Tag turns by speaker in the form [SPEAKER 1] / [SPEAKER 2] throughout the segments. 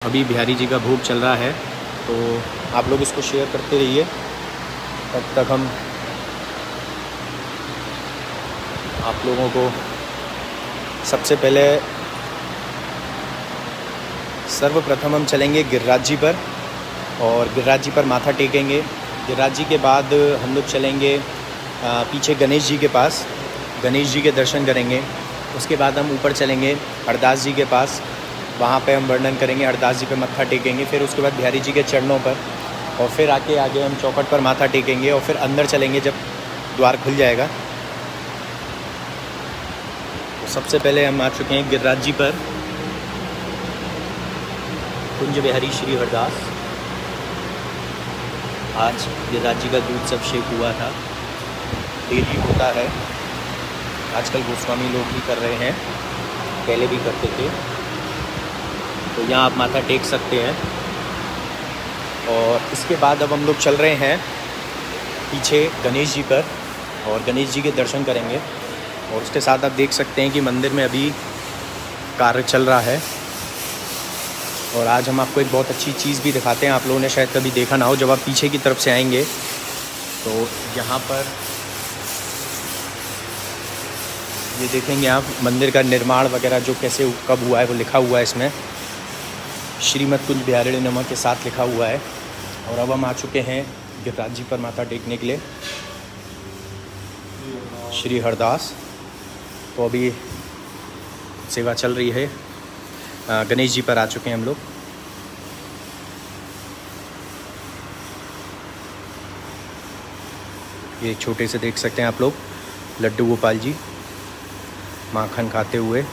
[SPEAKER 1] अभी बिहारी जी का भोग चल रहा है, तो आप लोग इसको शेयर करते रहिए। तब तक हम आप लोगों को सबसे पहले सर्वप्रथम हम चलेंगे गिरिराज जी पर और गिरिराज जी पर माथा टेकेंगे। गिरिराज जी के बाद हम लोग चलेंगे पीछे गणेश जी के पास, गणेश जी के दर्शन करेंगे। उसके बाद हम ऊपर चलेंगे हरदास जी के पास, वहाँ पे हम वर्णन करेंगे, हरदास जी पे मत्था टेकेंगे। फिर उसके बाद बिहारी जी के चरणों पर, और फिर आगे हम चौखट पर माथा टेकेंगे और फिर अंदर चलेंगे जब द्वार खुल जाएगा। तो सबसे पहले हम आ चुके हैं गिरिराज जी पर, कुंज बिहारी श्री हरदास। आज गिरिराज जी का दूध सब शेक हुआ था, डेली होता है, आजकल गोस्वामी लोग भी कर रहे हैं, पहले भी करते थे। तो यहाँ आप माथा टेक सकते हैं। और इसके बाद अब हम लोग चल रहे हैं पीछे गणेश जी पर और गणेश जी के दर्शन करेंगे। और उसके साथ आप देख सकते हैं कि मंदिर में अभी कार्य चल रहा है। और आज हम आपको एक बहुत अच्छी चीज़ भी दिखाते हैं, आप लोगों ने शायद कभी देखा ना हो। जब आप पीछे की तरफ से आएंगे तो यहाँ पर ये देखेंगे आप, मंदिर का निर्माण वगैरह जो कैसे कब हुआ है वो लिखा हुआ है इसमें, श्रीमद कुंज बिहारी नमः के साथ लिखा हुआ है। और अब हम आ चुके हैं गिरिराज जी पर माथा टेकने के लिए, श्री हरदास। तो अभी सेवा चल रही है, गणेश जी पर आ चुके हैं हम लोग। ये छोटे से देख सकते हैं आप लोग, लड्डू गोपाल जी माखन खाते हुए।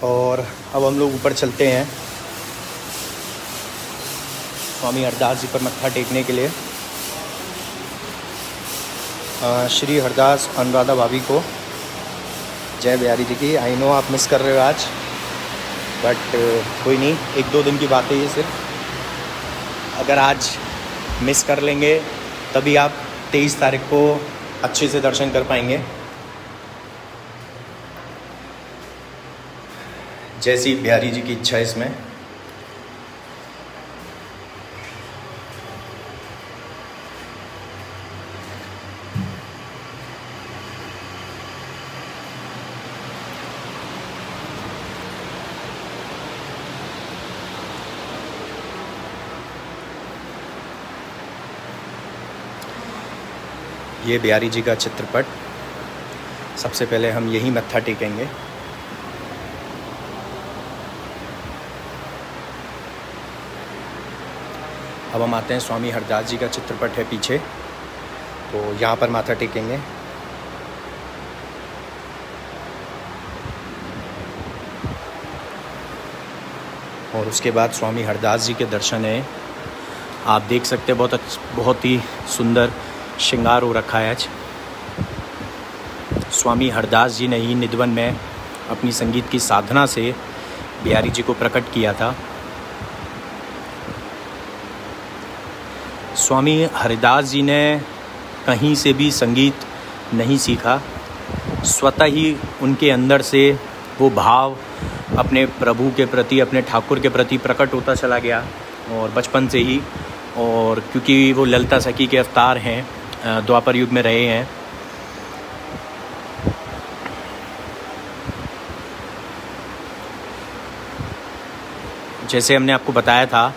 [SPEAKER 1] और अब हम लोग ऊपर चलते हैं स्वामी हरदास जी पर मत्था टेकने के लिए। श्री हरदास अनुराधा भाभी को जय बिहारी जी की। आई नो आप मिस कर रहे हो आज, बट कोई नहीं, 1-2 दिन की बात है ये सिर्फ। अगर आज मिस कर लेंगे तभी आप 23 तारीख को अच्छे से दर्शन कर पाएंगे। जैसी बिहारी जी की इच्छा है इसमें। ये बिहारी जी का चित्रपट, सबसे पहले हम यही मत्था टेकेंगे। अब हम आते हैं, स्वामी हरदास जी का चित्रपट है पीछे, तो यहाँ पर माथा टेकेंगे। और उसके बाद स्वामी हरदास जी के दर्शन है, आप देख सकते हैं, बहुत ही सुंदर श्रृंगार हो रखा है आज। स्वामी हरदास जी ने ही निधवन में अपनी संगीत की साधना से बिहारी जी को प्रकट किया था। स्वामी हरदास जी ने कहीं से भी संगीत नहीं सीखा, स्वतः ही उनके अंदर से वो भाव अपने प्रभु के प्रति, अपने ठाकुर के प्रति प्रकट होता चला गया। और बचपन से ही, और क्योंकि वो ललिता सखी के अवतार हैं, द्वापर युग में रहे हैं, जैसे हमने आपको बताया था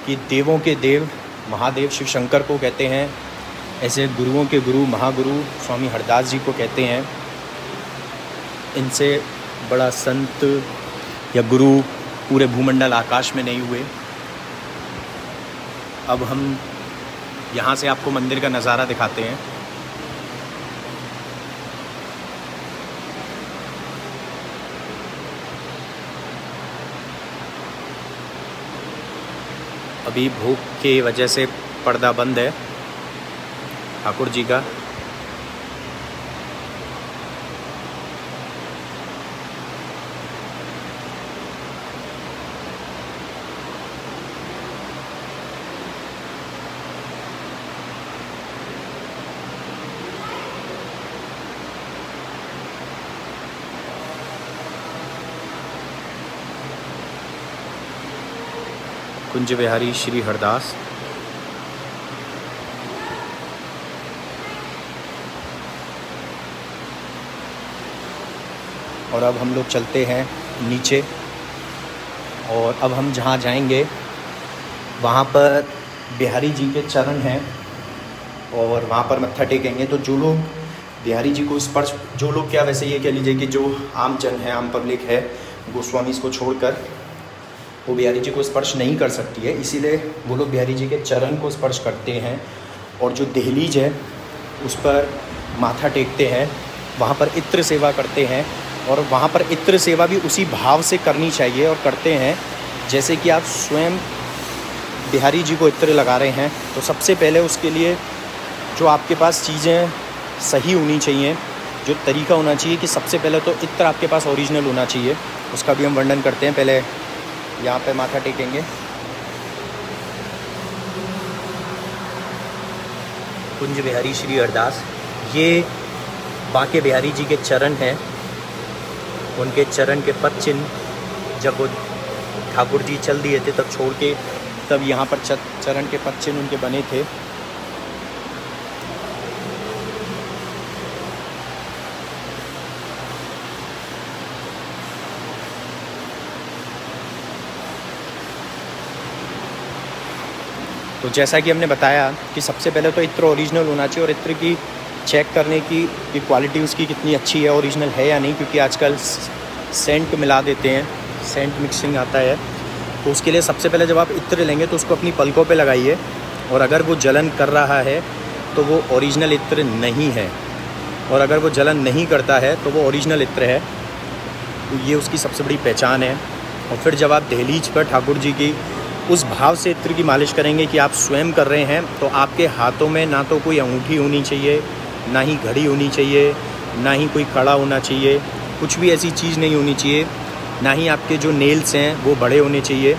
[SPEAKER 1] कि देवों के देव महादेव शिव शंकर को कहते हैं, ऐसे गुरुओं के गुरु महागुरु स्वामी हरदास जी को कहते हैं। इनसे बड़ा संत या गुरु पूरे भूमंडल आकाश में नहीं हुए। अब हम यहाँ से आपको मंदिर का नज़ारा दिखाते हैं। अभी भूख की वजह से पर्दा बंद है ठाकुर जी का। कुंज विहारी श्री हरदास। और अब हम लोग चलते हैं नीचे, और अब हम जहाँ जाएंगे वहाँ पर बिहारी जी के चरण हैं और वहाँ पर मत्था टेकेंगे। तो जो लोग बिहारी जी को स्पर्श, जो लोग क्या, वैसे ये कह लीजिए कि जो आम जन है, आम पब्लिक है, गोस्वामी को छोड़कर वो बिहारी जी को स्पर्श नहीं कर सकती है, इसीलिए वो लोग बिहारी जी के चरण को स्पर्श करते हैं। और जो दहलीज है उस पर माथा टेकते हैं, वहाँ पर इत्र सेवा करते हैं। और वहाँ पर इत्र सेवा भी उसी भाव से करनी चाहिए और करते हैं जैसे कि आप स्वयं बिहारी जी को इत्र लगा रहे हैं। तो सबसे पहले उसके लिए जो आपके पास चीज़ें सही होनी चाहिए, जो तरीका होना चाहिए कि सबसे पहले तो इत्र आपके पास ओरिजिनल होना चाहिए, उसका भी हम वर्णन करते हैं। पहले यहाँ पे माथा टेकेंगे। कुंज बिहारी श्री हरदास, ये बांके बिहारी जी के चरण हैं। उनके चरण के पद चिन्ह जब वो ठाकुर जी चल दिए थे तब छोड़ के, तब यहाँ पर चरण के पद चिन्ह उनके बने थे। तो जैसा कि हमने बताया कि सबसे पहले तो इत्र ओरिजिनल होना चाहिए, और इत्र की चेक करने की कि क्वालिटी उसकी कितनी अच्छी है, ओरिजिनल है या नहीं, क्योंकि आजकल सेंट मिला देते हैं, सेंट मिक्सिंग आता है। तो उसके लिए सबसे पहले जब आप इत्र लेंगे तो उसको अपनी पलकों पे लगाइए, और अगर वो जलन कर रहा है तो वो ओरिजिनल इत्र नहीं है, और अगर वो जलन नहीं करता है तो वो ओरिजिनल इत्र है। तो ये उसकी सबसे बड़ी पहचान है। और फिर जब आप दहलीज पर ठाकुर जी की उस भाव से इत्र की मालिश करेंगे कि आप स्वयं कर रहे हैं, तो आपके हाथों में ना तो कोई अंगूठी होनी चाहिए, ना ही घड़ी होनी चाहिए, ना ही कोई कड़ा होना चाहिए, कुछ भी ऐसी चीज़ नहीं होनी चाहिए, ना ही आपके जो नेल्स हैं वो बड़े होने चाहिए,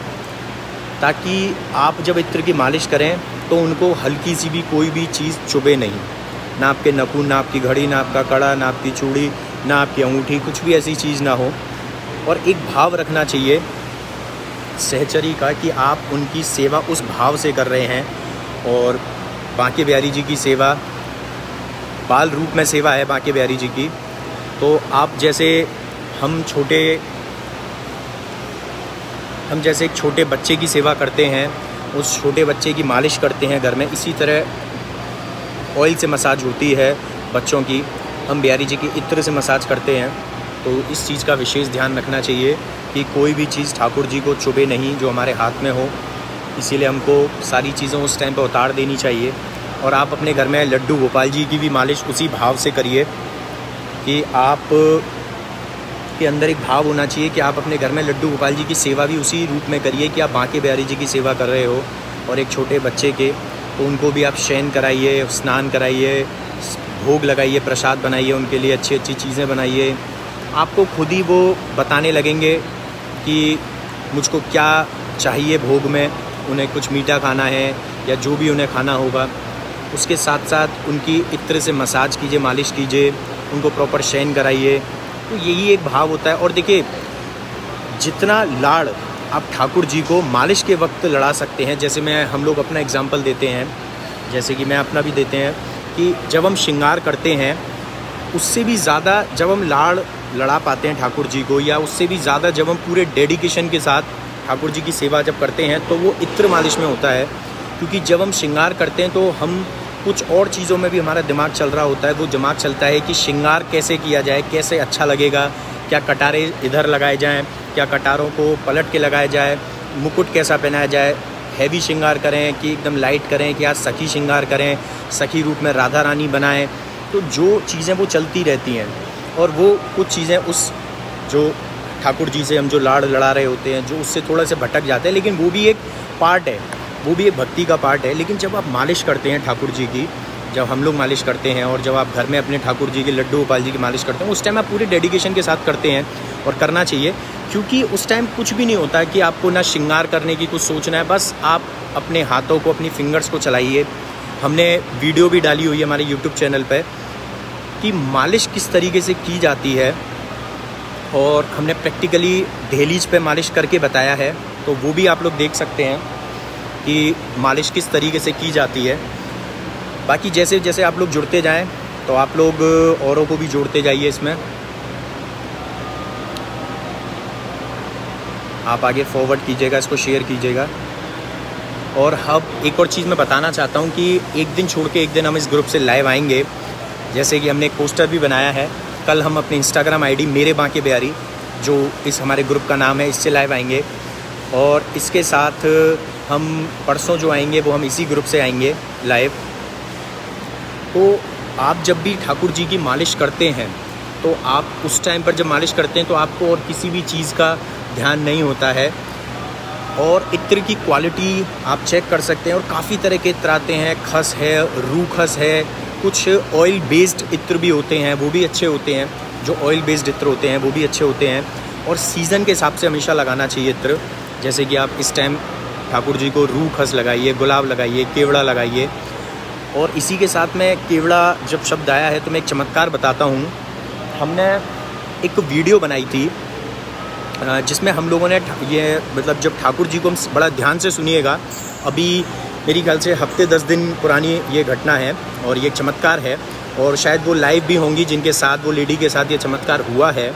[SPEAKER 1] ताकि आप जब इत्र की मालिश करें तो उनको हल्की सी भी कोई भी चीज़ चुभे नहीं, ना आपके नखून, ना आपकी घड़ी, ना आपका कड़ा, ना आपकी चूड़ी, ना आपकी अंगूठी, कुछ भी ऐसी चीज़ ना हो। और एक भाव रखना चाहिए सहचरी का कि आप उनकी सेवा उस भाव से कर रहे हैं। और बांके बिहारी जी की सेवा बाल रूप में सेवा है बांके बिहारी जी की। तो आप जैसे हम जैसे एक छोटे बच्चे की सेवा करते हैं, उस छोटे बच्चे की मालिश करते हैं घर में, इसी तरह ऑयल से मसाज होती है बच्चों की, हम बिहारी जी की इत्र से मसाज करते हैं। तो इस चीज़ का विशेष ध्यान रखना चाहिए कि कोई भी चीज़ ठाकुर जी को चुभे नहीं जो हमारे हाथ में हो, इसीलिए हमको सारी चीज़ें उस टाइम पे उतार देनी चाहिए। और आप अपने घर में लड्डू गोपाल जी की भी मालिश उसी भाव से करिए कि आप के अंदर एक भाव होना चाहिए कि आप अपने घर में लड्डू गोपाल जी की सेवा भी उसी रूप में करिए कि आप बांके बिहारी जी की सेवा कर रहे हो। और एक छोटे बच्चे के, तो उनको भी आप शयन कराइए, स्नान कराइए, भोग लगाइए, प्रसाद बनाइए, उनके लिए अच्छी अच्छी चीज़ें बनाइए। आपको खुद ही वो बताने लगेंगे कि मुझको क्या चाहिए भोग में, उन्हें कुछ मीठा खाना है या जो भी उन्हें खाना होगा। उसके साथ साथ उनकी इत्र से मसाज कीजिए, मालिश कीजिए, उनको प्रॉपर शयन कराइए। तो यही एक भाव होता है। और देखिए, जितना लाड़ आप ठाकुर जी को मालिश के वक्त लड़ा सकते हैं, जैसे हम लोग अपना एग्जाम्पल देते हैं, जैसे कि मैं अपना भी देते हैं कि जब हम श्रृंगार करते हैं उससे भी ज़्यादा जब हम लाड़ लड़ा पाते हैं ठाकुर जी को, या उससे भी ज़्यादा जब हम पूरे डेडिकेशन के साथ ठाकुर जी की सेवा जब करते हैं, तो वो इत्र मालिश में होता है। क्योंकि जब हम श्रृंगार करते हैं तो हम कुछ और चीज़ों में भी हमारा दिमाग चल रहा होता है। वो दिमाग चलता है कि श्रृंगार कैसे किया जाए, कैसे अच्छा लगेगा, क्या कटारे इधर लगाए जाएं, क्या कटारों को पलट के लगाया जाए, मुकुट कैसा पहनाया जाए, हैवी श्रृंगार करें कि एकदम लाइट करें, कि आज सखी श्रृंगार करें, सखी रूप में राधा रानी बनाएं। तो जो चीज़ें वो चलती रहती हैं, और वो कुछ चीज़ें उस जो ठाकुर जी से हम जो लाड़ लड़ा रहे होते हैं, जो उससे थोड़ा सा भटक जाते हैं, लेकिन वो भी एक पार्ट है, वो भी एक भक्ति का पार्ट है। लेकिन जब आप मालिश करते हैं ठाकुर जी की, जब हम लोग मालिश करते हैं, और जब आप घर में अपने ठाकुर जी की, लड्डू गोपाल जी की मालिश करते हैं, उस टाइम आप पूरे डेडिकेशन के साथ करते हैं, और करना चाहिए। क्योंकि उस टाइम कुछ भी नहीं होता है कि आपको ना श्रृंगार करने की कुछ सोचना है, बस आप अपने हाथों को, अपनी फिंगर्स को चलाइए। हमने वीडियो भी डाली हुई है हमारे यूट्यूब चैनल पे कि मालिश किस तरीके से की जाती है, और हमने प्रैक्टिकली दहलीज पे मालिश करके बताया है, तो वो भी आप लोग देख सकते हैं कि मालिश किस तरीके से की जाती है। बाकी जैसे जैसे आप लोग जुड़ते जाएं, तो आप लोग औरों को भी जोड़ते जाइए इसमें। आप आगे फॉरवर्ड कीजिएगा, इसको शेयर कीजिएगा। और अब एक और चीज़ मैं बताना चाहता हूँ कि एक दिन छोड़ के एक दिन हम इस ग्रुप से लाइव आएंगे। जैसे कि हमने एक पोस्टर भी बनाया है, कल हम अपने इंस्टाग्राम आईडी मेरे बांके बिहारी, जो इस हमारे ग्रुप का नाम है, इससे लाइव आएंगे। और इसके साथ हम परसों जो आएंगे वो हम इसी ग्रुप से आएंगे लाइव। तो आप जब भी ठाकुर जी की मालिश करते हैं, तो आप उस टाइम पर जब मालिश करते हैं तो आपको और किसी भी चीज़ का ध्यान नहीं होता है। और इत्र की क्वालिटी आप चेक कर सकते हैं, और काफ़ी तरह के इत्र आते हैं, खस है, रूखस है, कुछ ऑयल बेस्ड इत्र भी होते हैं, वो भी अच्छे होते हैं। जो ऑयल बेस्ड इत्र होते हैं वो भी अच्छे होते हैं। और सीज़न के हिसाब से हमेशा लगाना चाहिए इत्र। जैसे कि आप इस टाइम ठाकुर जी को रूखस लगाइए, गुलाब लगाइए, केवड़ा लगाइए। और इसी के साथ में केवड़ा जब शब्द आया है तो मैं एक चमत्कार बताता हूँ। हमने एक वीडियो बनाई थी जिसमें हम लोगों ने ये मतलब जब ठाकुर जी को हम बड़ा ध्यान से सुनिएगा, अभी मेरी ख्याल से हफ्ते 10 दिन पुरानी ये घटना है, और ये चमत्कार है, और शायद वो लाइव भी होंगी जिनके साथ, वो लेडी के साथ ये चमत्कार हुआ है।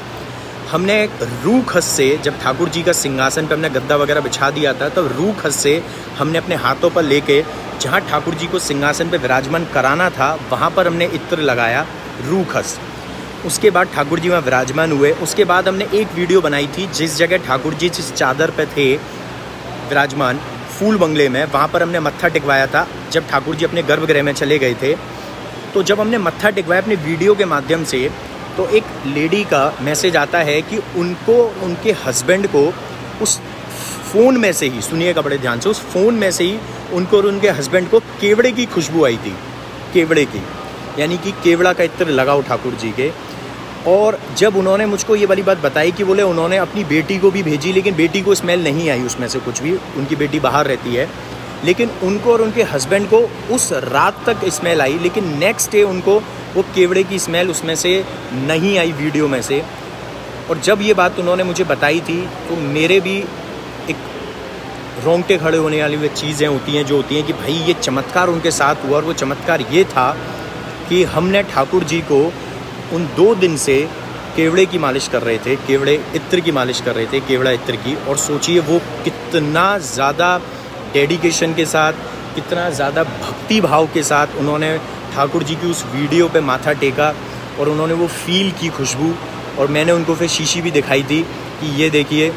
[SPEAKER 1] हमने रूखस से, जब ठाकुर जी का सिंहासन पर हमने गद्दा वगैरह बिछा दिया था, तब रूखस से हमने अपने हाथों पर लेके जहाँ ठाकुर जी को सिंहासन पर विराजमान कराना था, वहाँ पर हमने इत्र लगाया रूखस। उसके बाद ठाकुर जी वहाँ विराजमान हुए। उसके बाद हमने एक वीडियो बनाई थी जिस जगह ठाकुर जी जिस चादर पे थे विराजमान, फूल बंगले में, वहाँ पर हमने मत्था टिकवाया था जब ठाकुर जी अपने गर्भगृह में चले गए थे। तो जब हमने मत्था टिकवाया अपने वीडियो के माध्यम से, तो एक लेडी का मैसेज आता है कि उनको, उनके हस्बैंड को उस फ़ोन में से ही, सुनिएगा बड़े ध्यान से, उस फ़ोन में से ही उनको और उनके हस्बैंड को केवड़े की खुशबू आई थी, केवड़े की, यानी कि केवड़ा का इत्र लगाओ ठाकुर जी के। और जब उन्होंने मुझको ये वाली बात बताई कि बोले उन्होंने अपनी बेटी को भी भेजी, लेकिन बेटी को स्मेल नहीं आई उसमें से कुछ भी, उनकी बेटी बाहर रहती है, लेकिन उनको और उनके हस्बैंड को उस रात तक स्मेल आई, लेकिन नेक्स्ट डे उनको वो केवड़े की स्मेल उसमें से नहीं आई वीडियो में से। और जब ये बात उन्होंने मुझे बताई थी तो मेरे भी एक रोंगटे खड़े होने वाली वे चीज़ें होती हैं, जो होती हैं कि भाई ये चमत्कार उनके साथ हुआ। और वो चमत्कार ये था कि हमने ठाकुर जी को उन 2 दिन से केवड़े की मालिश कर रहे थे, केवड़े इत्र की मालिश कर रहे थे, केवड़ा इत्र की। और सोचिए वो कितना ज़्यादा डेडिकेशन के साथ, कितना ज़्यादा भक्ति भाव के साथ उन्होंने ठाकुर जी की उस वीडियो पे माथा टेका, और उन्होंने वो फील की खुशबू। और मैंने उनको फिर शीशी भी दिखाई थी कि ये देखिए,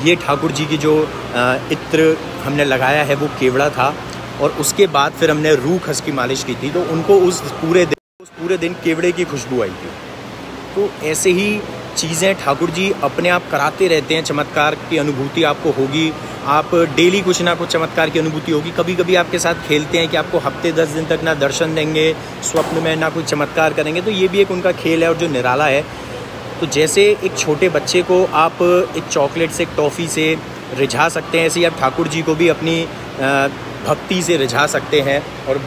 [SPEAKER 1] ये ठाकुर जी की जो इत्र हमने लगाया है वो केवड़ा था। और उसके बाद फिर हमने रूखस की मालिश की थी, तो उनको उस पूरे दिन केवड़े की खुशबू आई थी। तो ऐसे ही चीज़ें ठाकुर जी अपने आप कराते रहते हैं। चमत्कार की अनुभूति आपको होगी, आप डेली कुछ ना कुछ चमत्कार की अनुभूति होगी। कभी कभी आपके साथ खेलते हैं कि आपको हफ्ते 10 दिन तक ना दर्शन देंगे स्वप्न में, ना कोई चमत्कार करेंगे, तो ये भी एक उनका खेल है और जो निराला है। तो जैसे एक छोटे बच्चे को आप एक चॉकलेट से, एक टॉफ़ी से रिझा सकते हैं, ऐसे ही आप ठाकुर जी को भी अपनी भक्ति से रिझा सकते हैं। और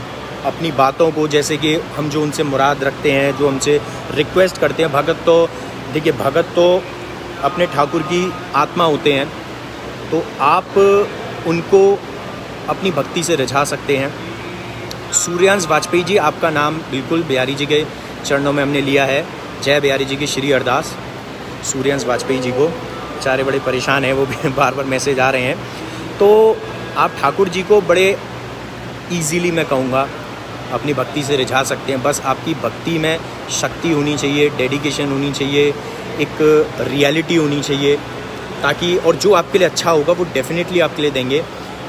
[SPEAKER 1] अपनी बातों को, जैसे कि हम जो उनसे मुराद रखते हैं, जो हमसे रिक्वेस्ट करते हैं, भगत तो देखिए, भगत तो अपने ठाकुर की आत्मा होते हैं, तो आप उनको अपनी भक्ति से रिझा सकते हैं। सूर्यांश वाजपेयी जी, आपका नाम बिल्कुल बिहारी जी के चरणों में हमने लिया है। जय बिहारी जी की श्री अरदास। सूर्यांश वाजपेयी जी को, बेचारे बड़े परेशान हैं, वो भी बार बार मैसेज आ रहे हैं। तो आप ठाकुर जी को बड़े ईजीली, मैं कहूँगा, अपनी भक्ति से रिझा सकते हैं। बस आपकी भक्ति में शक्ति होनी चाहिए, डेडिकेशन होनी चाहिए, एक रियलिटी होनी चाहिए। ताकि और जो आपके लिए अच्छा होगा वो डेफिनेटली आपके लिए देंगे।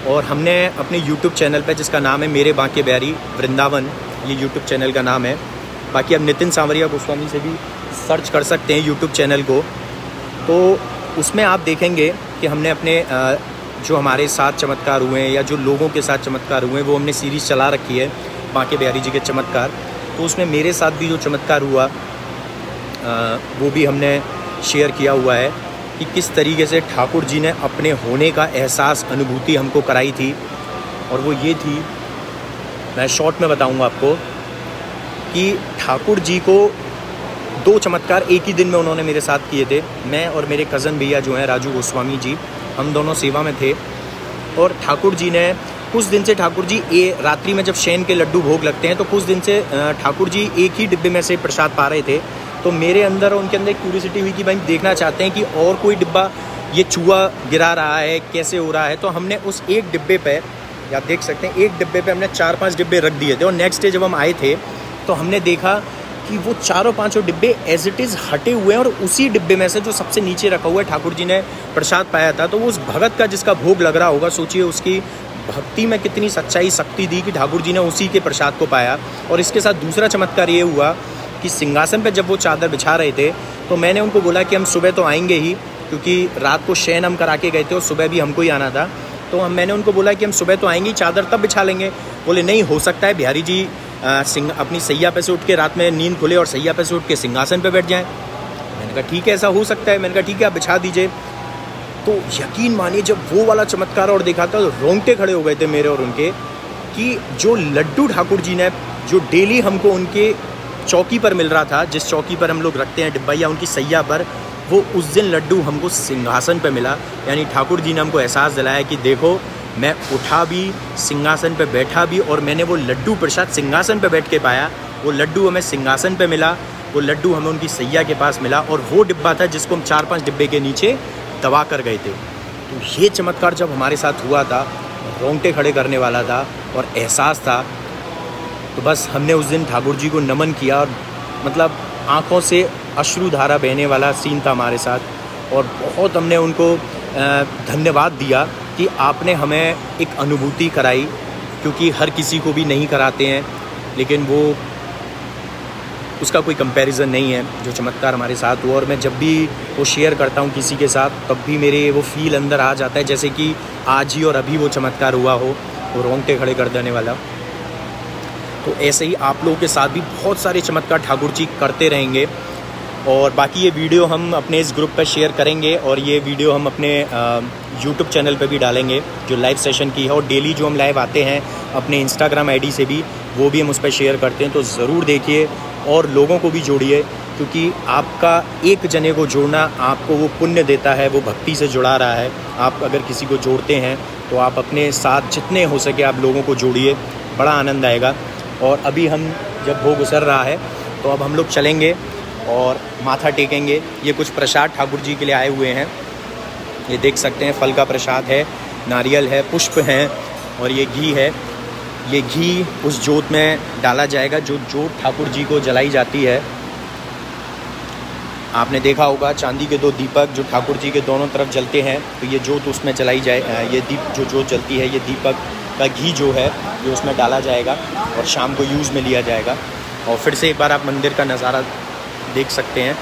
[SPEAKER 1] और हमने अपने यूट्यूब चैनल पे, जिसका नाम है मेरे बांके बिहारी वृंदावन, ये यूट्यूब चैनल का नाम है। बाकी आप नितिन सांवरिया गोस्वामी से भी सर्च कर सकते हैं यूट्यूब चैनल को, तो उसमें आप देखेंगे कि हमने अपने जो हमारे साथ चमत्कार हुए हैं या जो लोगों के साथ चमत्कार हुए हैं वो हमने सीरीज़ चला रखी है बांके बिहारी जी के चमत्कार। तो उसमें मेरे साथ भी जो चमत्कार हुआ वो भी हमने शेयर किया हुआ है कि किस तरीके से ठाकुर जी ने अपने होने का एहसास, अनुभूति हमको कराई थी। और वो ये थी, मैं शॉर्ट में बताऊंगा आपको, कि ठाकुर जी को 2 चमत्कार एक ही दिन में उन्होंने मेरे साथ किए थे। मैं और मेरे कज़न भैया जो हैं राजू गोस्वामी जी, हम दोनों सेवा में थे। और ठाकुर जी ने कुछ दिन से, ठाकुर जी रात्रि में जब शयन के लड्डू भोग लगते हैं तो कुछ दिन से ठाकुर जी एक ही डिब्बे में से प्रसाद पा रहे थे। तो मेरे अंदर और उनके अंदर एक क्यूरियोसिटी हुई कि भाई देखना चाहते हैं कि और कोई डिब्बा ये चूहा गिरा रहा है, कैसे हो रहा है। तो हमने उस एक डिब्बे पे, आप देख सकते हैं, एक डिब्बे पे हमने 4-5 डिब्बे रख दिए थे। और नेक्स्ट डे जब हम आए थे तो हमने देखा कि वो 4-5 डिब्बे एज इट इज़ हटे हुए हैं और उसी डिब्बे में से जो सबसे नीचे रखा हुआ है ठाकुर जी ने प्रसाद पाया था। तो वो उस भगत का जिसका भोग लग रहा होगा, सोचिए उसकी भक्ति में कितनी सच्चाई, शक्ति दी कि ठाकुर जी ने उसी के प्रसाद को पाया। और इसके साथ दूसरा चमत्कार ये हुआ कि सिंहासन पे जब वो चादर बिछा रहे थे तो मैंने उनको बोला कि हम सुबह तो आएंगे ही, क्योंकि रात को शयन हम करा के गए थे और सुबह भी हमको ही आना था। तो मैंने उनको बोला कि हम सुबह तो आएंगे, चादर तब बिछा लेंगे। बोले नहीं हो सकता है, बिहारी जी अपनी सैया पे से उठ के रात में नींद खुले और सैया पे से उठ के सिंहासन पे बैठ जाएं। मैंने कहा ठीक है, ऐसा हो सकता है। मैंने कहा ठीक है, आप बिछा दीजिए। तो यकीन मानिए जब वो वाला चमत्कार और देखा था तो रोंगटे खड़े हो गए थे मेरे और उनके, कि जो लड्डू ठाकुर जी ने, जो डेली हमको उनके चौकी पर मिल रहा था, जिस चौकी पर हम लोग रखते हैं डिब्बा या उनकी सैया पर, वो उस दिन लड्डू हमको सिंहासन पे मिला। यानी ठाकुर जी ने हमको एहसास दिलाया कि देखो मैं उठा भी, सिंहासन पे बैठा भी, और मैंने वो लड्डू प्रसाद सिंहासन पे बैठ के पाया। वो लड्डू हमें सिंहासन पे मिला, वो लड्डू हमें उनकी सैया के पास मिला, और वो डिब्बा था जिसको हम 4-5 डिब्बे के नीचे दबा कर गए थे। तो ये चमत्कार जब हमारे साथ हुआ था, रोंगटे खड़े करने वाला था और एहसास था। तो बस हमने उस दिन ठाकुर जी को नमन किया और मतलब आँखों से अश्रुधारा बहने वाला सीन था हमारे साथ। और बहुत हमने उनको धन्यवाद दिया कि आपने हमें एक अनुभूति कराई, क्योंकि हर किसी को भी नहीं कराते हैं, लेकिन वो उसका कोई कंपैरिजन नहीं है जो चमत्कार हमारे साथ हुआ। और मैं जब भी वो शेयर करता हूँ किसी के साथ, तब भी मेरे वो फील अंदर आ जाता है जैसे कि आज ही और अभी वो चमत्कार हुआ हो, वो रोंगटे खड़े कर देने वाला। तो ऐसे ही आप लोगों के साथ भी बहुत सारे चमत्कार ठाकुर जी करते रहेंगे। और बाकी ये वीडियो हम अपने इस ग्रुप पर शेयर करेंगे, और ये वीडियो हम अपने यूट्यूब चैनल पे भी डालेंगे जो लाइव सेशन की है। और डेली जो हम लाइव आते हैं अपने इंस्टाग्राम आईडी से भी, वो भी हम उस पर शेयर करते हैं। तो ज़रूर देखिए और लोगों को भी जोड़िए, क्योंकि आपका एक जने को जोड़ना आपको वो पुण्य देता है, वो भक्ति से जुड़ा रहा है। आप अगर किसी को जोड़ते हैं तो आप अपने साथ जितने हो सके आप लोगों को जोड़िए, बड़ा आनंद आएगा। और अभी हम जब भोग उसर रहा है तो अब हम लोग चलेंगे और माथा टेकेंगे। ये कुछ प्रसाद ठाकुर जी के लिए आए हुए हैं, ये देख सकते हैं। फल का प्रसाद है, नारियल है, पुष्प हैं और ये घी है। ये घी उस जोत में डाला जाएगा जो जोत ठाकुर जी को जलाई जाती है। आपने देखा होगा चांदी के 2 दीपक जो ठाकुर जी के दोनों तरफ जलते हैं, तो ये जोत उसमें जलाई जाए, ये दीप जो जोत जलती है, ये दीपक का घी जो है ये उसमें डाला जाएगा और शाम को यूज़ में लिया जाएगा। और फिर से एक बार आप मंदिर का नज़ारा देख सकते हैं।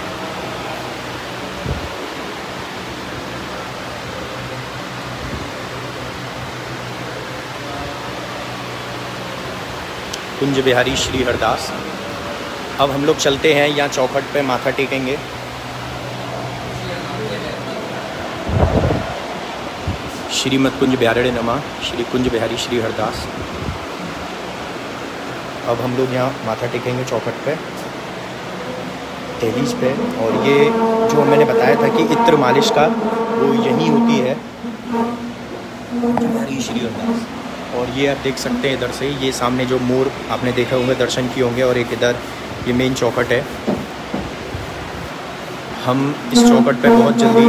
[SPEAKER 1] कुंज बिहारी श्री हरदास। अब हम लोग चलते हैं, यहाँ चौखट पे माथा टेकेंगे। श्रीमद कुंज बिहारी नमः, श्री कुंज बिहारी श्री हरदास। अब हम लोग यहाँ माथा टेकेंगे चौखट पे, दहलीज पे। और ये जो मैंने बताया था कि इत्र मालिश का, वो यहीं होती है, बिहारी श्री हरदास। और ये आप देख सकते हैं इधर से, ये सामने जो मोर आपने देखे होंगे, दर्शन किए होंगे। और एक इधर ये मेन चौखट है। हम इस चौखट पे बहुत जल्दी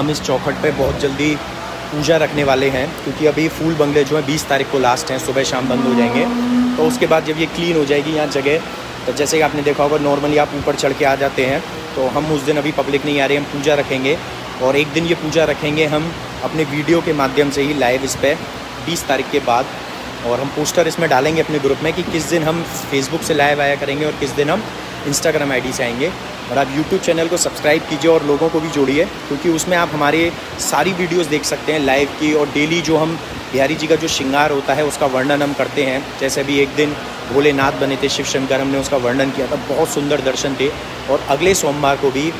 [SPEAKER 1] इस चौखट पे बहुत जल्दी पूजा रखने वाले हैं, क्योंकि अभी फूल बंगले जो हैं 20 तारीख को लास्ट हैं, सुबह शाम बंद हो जाएंगे। तो उसके बाद जब ये क्लीन हो जाएगी यहाँ जगह, तो जैसे कि आपने देखा होगा नॉर्मली आप ऊपर चढ़ के आ जाते हैं, तो हम उस दिन अभी पब्लिक नहीं आ रही, हम पूजा रखेंगे। और एक दिन ये पूजा रखेंगे हम अपने वीडियो के माध्यम से ही लाइव इस पर 20 तारीख के बाद। और हम पोस्टर इसमें डालेंगे अपने ग्रुप में कि किस दिन हम फेसबुक से लाइव आया करेंगे और किस दिन हम इंस्टाग्राम आईडी से आएंगे। और आप यूट्यूब चैनल को सब्सक्राइब कीजिए और लोगों को भी जोड़िए, क्योंकि उसमें आप हमारे सारी वीडियोस देख सकते हैं लाइव की। और डेली जो हम बिहारी जी का जो श्रृंगार होता है उसका वर्णन हम करते हैं। जैसे अभी एक दिन भोलेनाथ बने थे शिव शंकर, हमने उसका वर्णन किया था, बहुत सुंदर दर्शन थे। और अगले सोमवार को भी,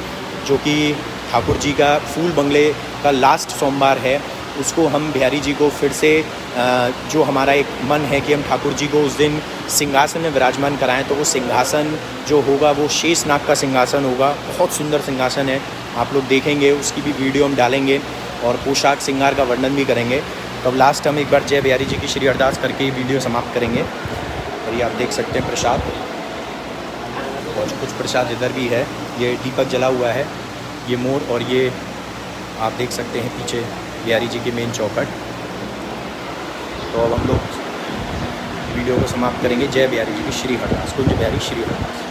[SPEAKER 1] जो कि ठाकुर जी का फूल बंगले का लास्ट सोमवार है, उसको हम बिहारी जी को फिर से जो हमारा एक मन है कि हम ठाकुर जी को उस दिन सिंहासन में विराजमान कराएं, तो वो सिंहासन जो होगा वो शेषनाग का सिंहासन होगा। बहुत सुंदर सिंहासन है, आप लोग देखेंगे, उसकी भी वीडियो हम डालेंगे और पोशाक श्रृंगार का वर्णन भी करेंगे। तो अब लास्ट हम एक बार जय बिहारी जी की श्री अरदास करके ही वीडियो समाप्त करेंगे। और ये आप देख सकते हैं प्रसाद, और कुछ प्रसाद इधर भी है, ये दीपक जला हुआ है, ये मोर, और ये आप देख सकते हैं पीछे बिहारी जी की मेन चौखट। तो अब हम लोग वीडियो को समाप्त करेंगे। जय बिहारी जी की श्री अरदास, कुंज बिहारी श्री अरदास।